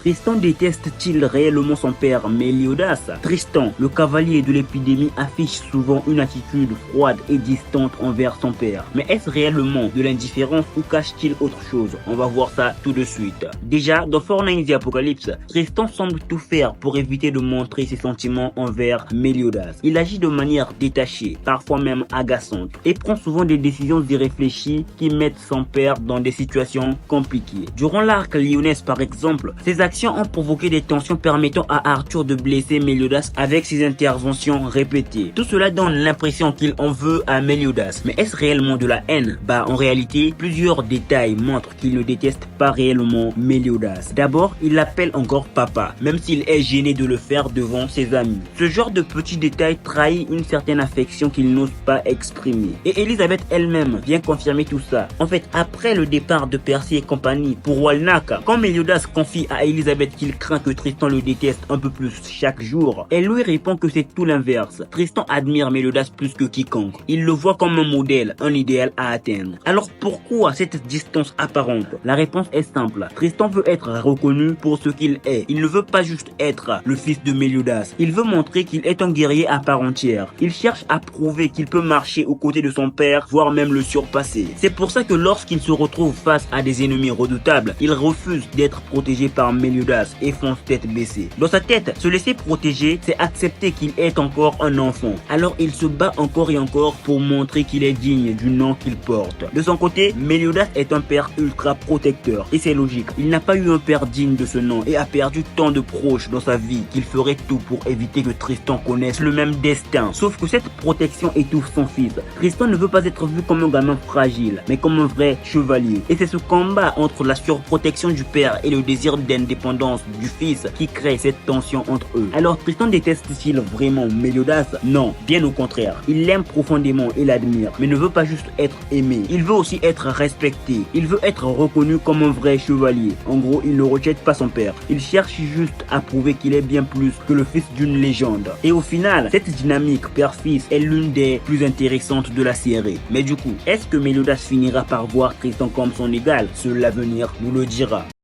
Tristan déteste-t-il réellement son père Méliodas? Tristan, le cavalier de l'épidémie, affiche souvent une attitude froide et distante envers son père. Mais est-ce réellement de l'indifférence ou cache-t-il autre chose? On va voir ça tout de suite. Déjà, dans Fortnite The Apocalypse, Tristan semble tout faire pour éviter de montrer ses sentiments envers Méliodas. Il agit de manière détachée, parfois même agaçante, et prend souvent des décisions irréfléchies qui mettent son père dans des situations compliquées. Durant l'arc lyonnaise par exemple, ses actions ont provoqué des tensions permettant à Arthur de blesser Méliodas avec ses interventions répétées. Tout cela donne l'impression qu'il en veut à Méliodas. Mais est-ce réellement de la haine? En réalité, plusieurs détails montrent qu'il ne déteste pas réellement Méliodas. D'abord, il l'appelle encore papa, même s'il est gêné de le faire devant ses amis. Ce genre de petits détails trahit une certaine affection qu'il n'ose pas exprimer. Et Elisabeth elle-même vient confirmer tout ça. En fait, après le départ de Percy et compagnie pour Walnac, quand Méliodas confie à Elisabeth qu'il craint que Tristan le déteste un peu plus chaque jour, elle lui répond que c'est tout l'inverse. Tristan admire Méliodas plus que quiconque. Il le voit comme un modèle, un idéal à atteindre. Alors pourquoi cette distance apparente? La réponse est simple. Tristan veut être reconnu pour ce qu'il est. Il ne veut pas juste être le fils de Méliodas. Il veut montrer qu'il est un guerrier à part entière. Il cherche à prouver qu'il peut marcher aux côtés de son père, voire même le surpasser. C'est pour ça que lorsqu'il se retrouve face à des ennemis redoutables, il refuse d'être protégé par Méliodas et fonce tête baissée. Dans sa tête, se laisser protéger, c'est accepter qu'il est encore un enfant. Alors il se bat encore et encore pour montrer qu'il est digne du nom qu'il porte. De son côté, Méliodas est un père ultra protecteur. Et c'est logique, il n'a pas eu un père digne de ce nom et a perdu tant de proches dans sa vie qu'il ferait tout pour éviter que Tristan connaisse le même destin. Sauf que cette protection étouffe son fils. Tristan ne veut pas être vu comme un gamin fragile, mais comme un vrai chevalier. Et c'est ce combat entre la surprotection du père et le désir d'indépendance du fils qui crée cette tension entre eux. Alors Tristan déteste-t-il vraiment Méliodas? Non, bien au contraire. Il l'aime profondément et l'admire, mais ne veut pas juste être aimé. Il veut aussi être respecté. Il veut être reconnu comme un vrai chevalier. En gros, il ne rejette pas son père. Il cherche juste à prouver qu'il est bien plus que le fils d'une légende. Et au final, cette dynamique père-fils est l'une des plus intéressantes de la série. Mais du coup, est-ce que Méliodas finira par voir Tristan comme son égal? Seul l'avenir nous le dira.